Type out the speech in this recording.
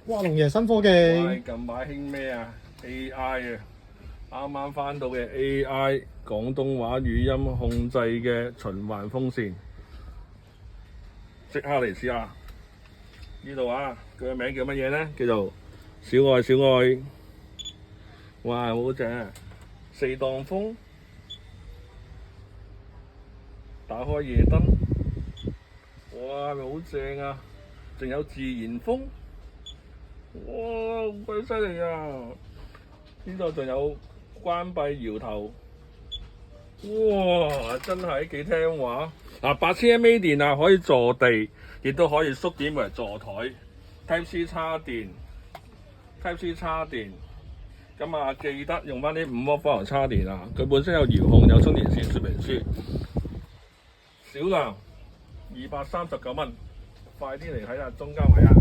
哇，龍爺新科技，喂，近排興咩啊？AI 啊，啱啱翻到嘅 AI 廣東話語音控制嘅循環風扇，即刻嚟試下。呢度啊，佢嘅名叫乜嘢呢？叫做小愛小愛。哇，好正啊！4檔風，打開夜燈，哇，好正啊！仲有自然風。哇，好鬼犀利啊！呢度仲有關閉搖頭，哇，真係幾聽話。8000mAh電啊，可以坐地，亦都可以縮點為坐台。Type C 插電，Type C 插電。咁啊，記得用翻啲5W火牛叉電啊！佢本身有遙控，有充電線說明書。少量239蚊，快啲嚟睇下中間位啊！